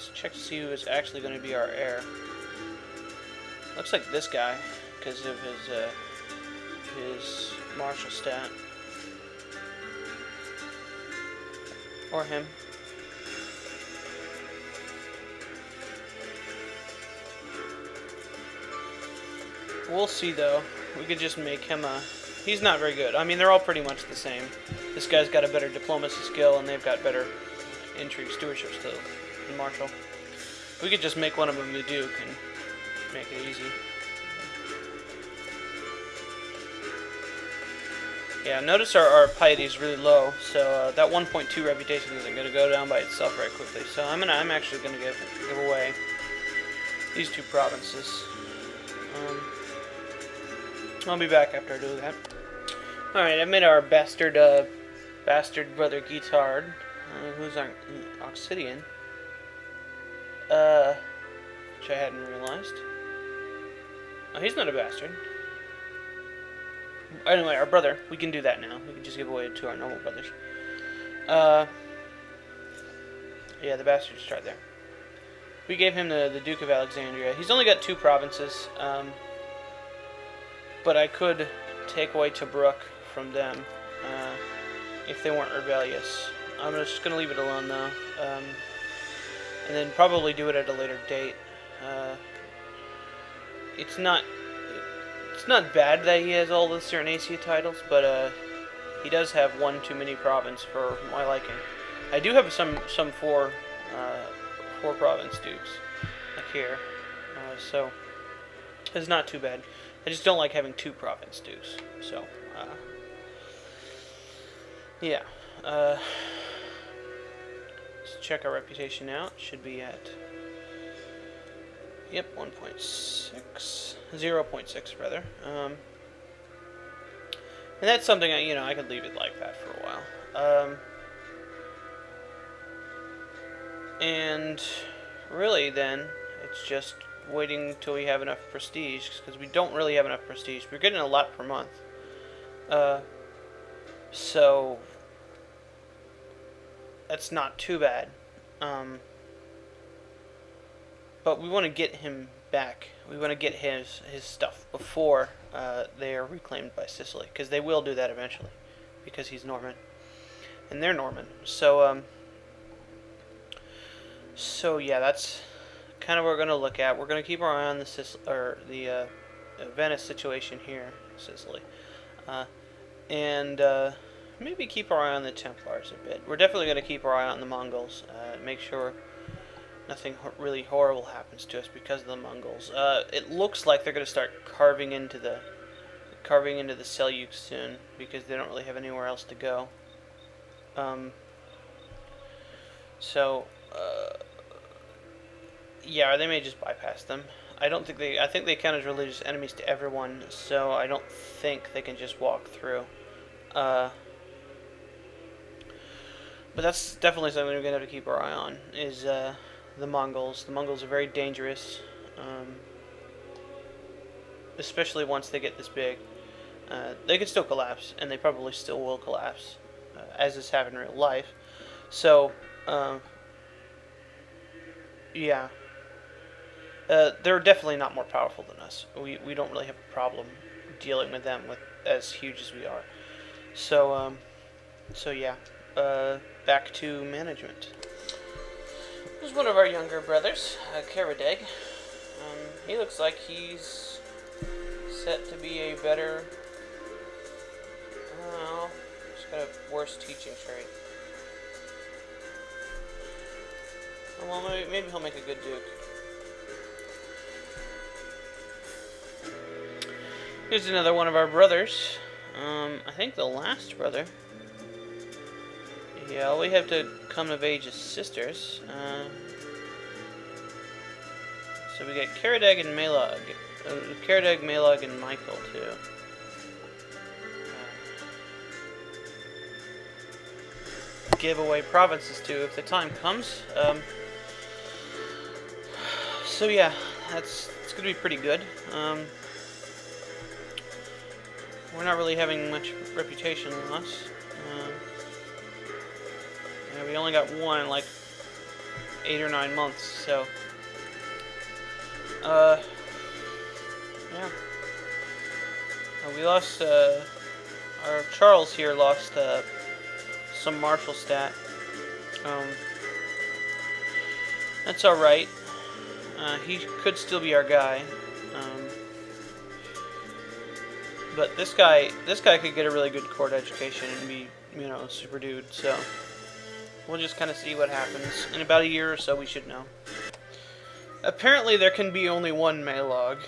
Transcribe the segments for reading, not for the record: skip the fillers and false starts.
Let's check to see who is actually going to be our heir. Looks like this guy, because of his martial stat. Or him. We'll see, though. We could just make him a... He's not very good. I mean, they're all pretty much the same. This guy's got a better diplomacy skill, and they've got better intrigue stewardship skills than martial. We could just make one of them the Duke and make it easy. Yeah, notice our piety is really low, so that 1.2 reputation isn't going to go down by itself very quickly. So I'm actually going to give away these 2 provinces. I'll be back after I do that. Alright, I made our bastard brother Guitard, who's our Oxidian, which I hadn't realized. Oh, he's not a bastard. Anyway, our brother, we can do that now. We can just give away to our normal brothers. Yeah, the bastards start there. We gave him the Duke of Alexandria. He's only got 2 provinces, but I could take away Tobruk from them if they weren't rebellious. I'm just going to leave it alone, though, and then probably do it at a later date. It's not bad that he has all the Cyrenaica titles, but he does have 1 too many province for my liking. I do have some 4 province dukes, like here, so it's not too bad. I just don't like having 2 province dukes, so yeah. Let's check our reputation out. Should be at 1.6, 0.6 rather. And that's something I could leave it like that for a while. And really, then it's just waiting until we have enough prestige, because we don't really have enough prestige. We're getting a lot per month. So that's not too bad. But we want to get him back. We want to get his stuff before they are reclaimed by Sicily, because they will do that eventually, because he's Norman, and they're Norman. So yeah, that's kind of what we're going to look at. We're going to keep our eye on the Venice situation here, Sicily, and maybe keep our eye on the Templars a bit. We're definitely going to keep our eye on the Mongols. Make sure nothing really horrible happens to us because of the Mongols. It looks like they're going to start carving into the Seljuks soon, because they don't really have anywhere else to go. Yeah, they may just bypass them. I think they count as religious enemies to everyone, so I don't think they can just walk through. But that's definitely something we're going to have to keep our eye on, is the Mongols. The Mongols are very dangerous, especially once they get this big. They can still collapse, and they probably still will collapse, as is happening in real life. So, yeah. They're definitely not more powerful than us. We don't really have a problem dealing with them as huge as we are. So yeah. Back to management. This is one of our younger brothers, Karadeg. He looks like he's set to be a better... Oh, he's got a worse teaching trait. Well, maybe he'll make a good duke. Here's another one of our brothers. I think the last brother. Yeah, we have to come of age as sisters. So we get Karadeg and Malog. Karadeg, Malog, and Michael, too. Give away provinces to if the time comes. So yeah, it's going to be pretty good. We're not really having much reputation loss. Yeah, we only got one, like 8 or 9 months. So, yeah. We lost, our Charles here lost, some martial stat. Um, that's alright. He could still be our guy. But this guy could get a really good court education and be, super dude. So we'll just kind of see what happens. In about a year or so, we should know. Apparently, there can be only one Maylog.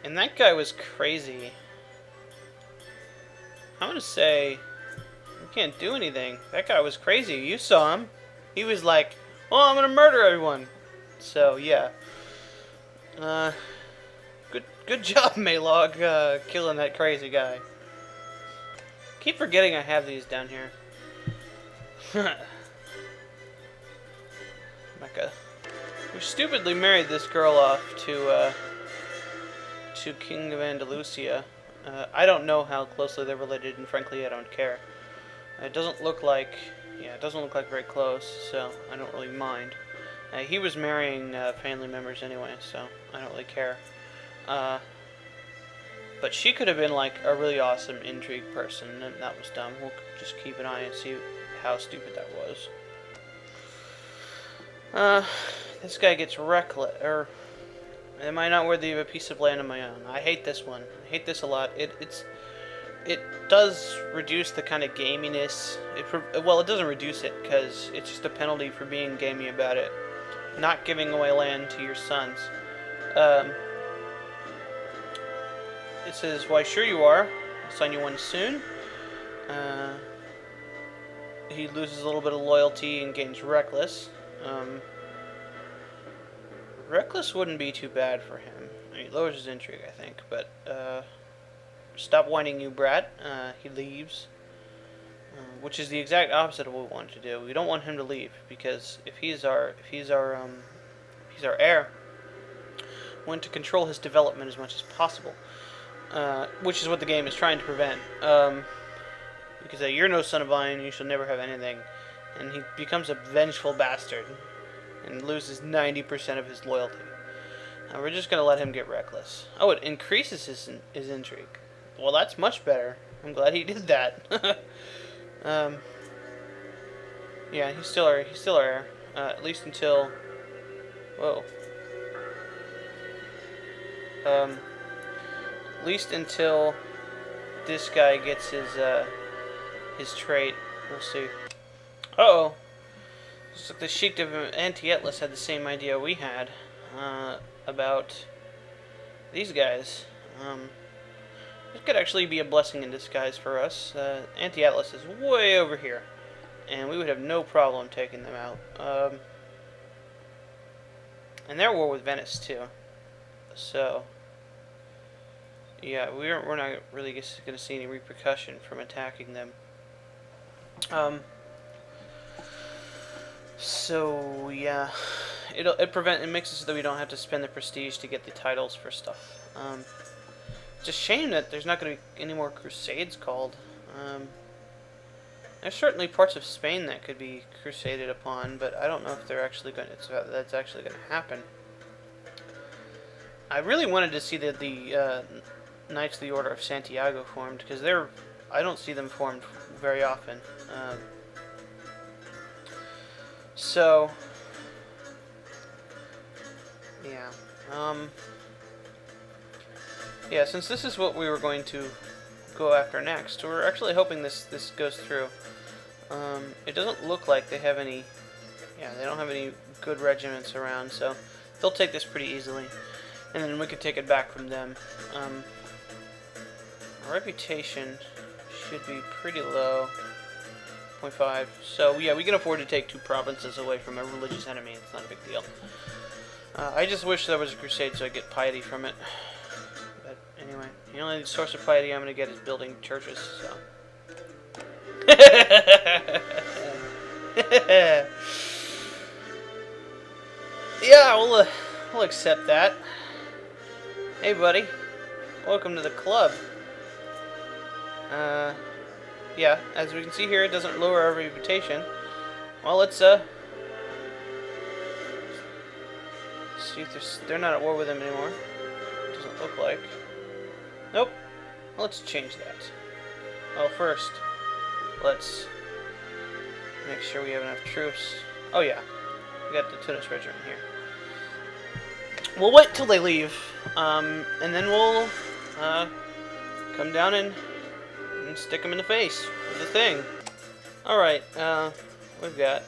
And that guy was crazy. I'm gonna say, you can't do anything. That guy was crazy. You saw him. He was like, "Oh, I'm gonna murder everyone." So yeah. Good job, Maylog, killing that crazy guy. Keep forgetting I have these down here. Mecca. We stupidly married this girl off to King of Andalusia. I don't know how closely they're related, and frankly, I don't care. It doesn't look like, very close, so I don't really mind. He was marrying family members anyway, so I don't really care. But she could have been like a really awesome intrigue person, and that was dumb. We'll just keep an eye and see how stupid that was. This guy gets reckless, or am I not worthy of a piece of land of my own? I hate this one. I hate this a lot. It does reduce the kind of gaminess. Well, it doesn't reduce it because it's just a penalty for being gamey about it. Not giving away land to your sons. It says, "Why, sure you are. I'll sign you one soon." He loses a little bit of loyalty and gains reckless. Reckless wouldn't be too bad for him. I mean, he lowers his intrigue, I think. But stop whining, you brat. He leaves, which is the exact opposite of what we wanted to do. We don't want him to leave because if he's our heir, we want to control his development as much as possible. Which is what the game is trying to prevent. Because you're no son of mine, you shall never have anything. And he becomes a vengeful bastard and loses 90% of his loyalty. We're just going to let him get reckless. Oh, it increases his intrigue. Well, that's much better. I'm glad he did that. Yeah, he's still our heir. At least until... Whoa. At least until this guy gets his trait. We'll see. Uh-oh. Looks like the Sheik of Anti-Atlas had the same idea we had about these guys. This could actually be a blessing in disguise for us. Anti-Atlas is way over here, and we would have no problem taking them out. And they're at war with Venice too. So... yeah, we're not really going to see any repercussion from attacking them. So yeah, it makes it so that we don't have to spend the prestige to get the titles for stuff. It's a shame that there's not going to be any more crusades called. There's certainly parts of Spain that could be crusaded upon, but I don't know if that's actually going to happen. I really wanted to see the Knights of the Order of Santiago formed, because I don't see them formed very often. So, yeah. Yeah, since this is what we were going to go after next, we're actually hoping this goes through. It doesn't look like they have any... yeah, they don't have any good regiments around, so they'll take this pretty easily. And then we could take it back from them. Our reputation should be pretty low. 0.5. So, yeah, we can afford to take 2 provinces away from a religious enemy. It's not a big deal. I just wish there was a crusade so I get piety from it. But, anyway, the only source of piety I'm going to get is building churches, so... yeah, we'll accept that. Hey, buddy. Welcome to the club. yeah, as we can see here, it doesn't lower our reputation. Well, let's see if they're not at war with him anymore. Doesn't look like. Nope. Let's change that. Well, first, let's make sure we have enough troops. Oh yeah, we got the Tunis Regiment here. We'll wait till they leave, and then we'll come down and stick them in the face with the thing. Alright, we've got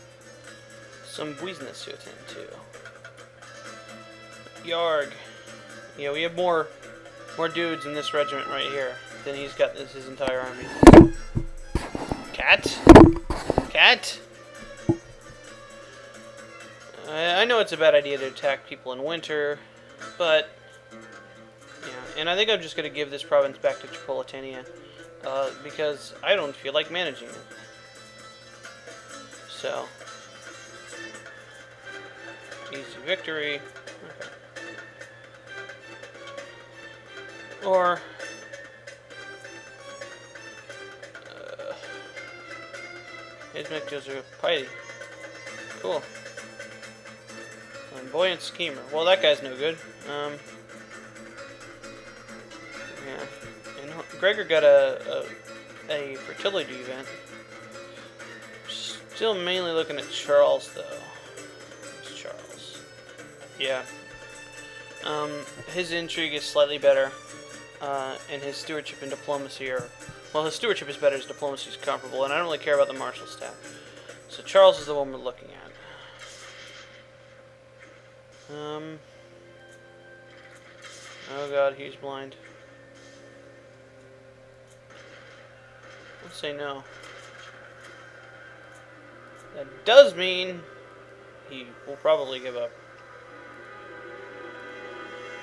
some business to attend to. Yarg. Yeah, we have more dudes in this regiment right here than he's got his entire army. Cat? Cat? I know it's a bad idea to attack people in winter, but yeah, and I think I'm just going to give this province back to Tripolitania, because I don't feel like managing it. So, easy victory. Okay. Or his victors are piety. Cool. Flamboyant schemer. Well, that guy's no good. Yeah. And Gregor got a fertility event. Still mainly looking at Charles, though. Who's Charles? Yeah. His intrigue is slightly better, and his stewardship and diplomacy are... Well, his stewardship is better, his diplomacy is comparable, and I don't really care about the martial staff. So Charles is the one we're looking at. Oh god, he's blind. Let's say no. That does mean he will probably give up.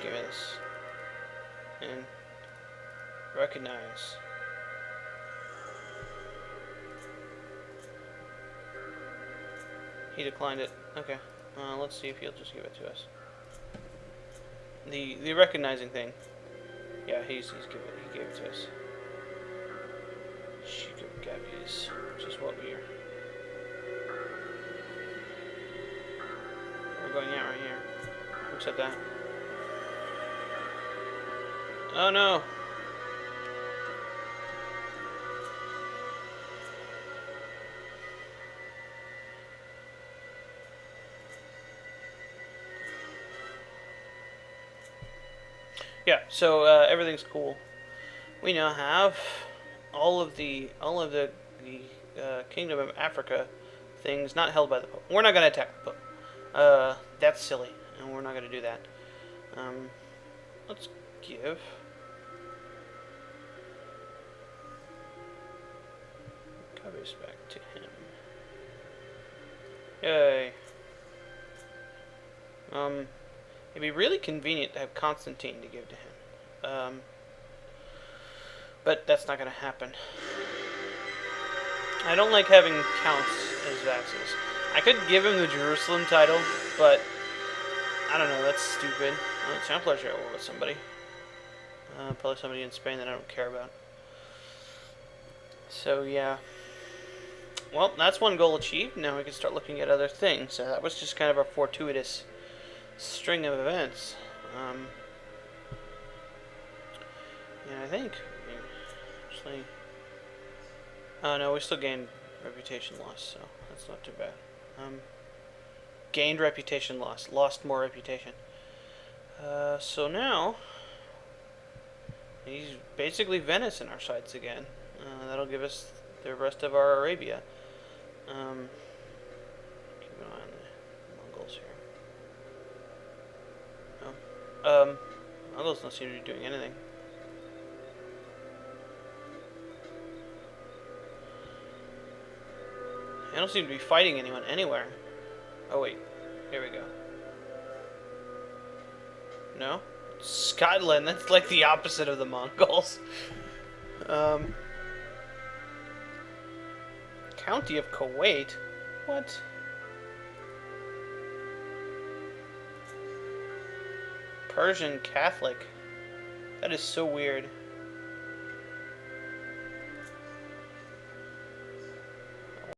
Give me this. And recognize. He declined it. Okay. Let's see if he'll just give it to us. The recognizing thing. Yeah, he gave it to us. Shikagabi's, which is what we're going at right here. Except that. Oh no! Yeah, so everything's cool. We now have all of the Kingdom of Africa things not held by the Pope. We're not going to attack the Pope. That's silly, and we're not going to do that. Let's give Cubbies back to him. Yay. It'd be really convenient to have Constantine to give to him. But that's not going to happen. I don't like having counts as vassals. I could give him the Jerusalem title, but I don't know, that's stupid. Templars are at war with somebody. Probably somebody in Spain that I don't care about. So, yeah. Well, that's one goal achieved. Now we can start looking at other things. So that was just kind of a fortuitous string of events. Yeah, I think. Actually. Oh no, we still gained reputation loss, so that's not too bad. Gained reputation loss, lost more reputation. So now he's basically Venice in our sights again. That'll give us the rest of our Arabia. Keep an eye on the Mongols here. Oh. Mongols don't seem to be doing anything. They don't seem to be fighting anyone anywhere. Oh wait, here we go. No? Scotland, that's like the opposite of the Mongols. County of Kuwait? What? Persian Catholic. That is so weird.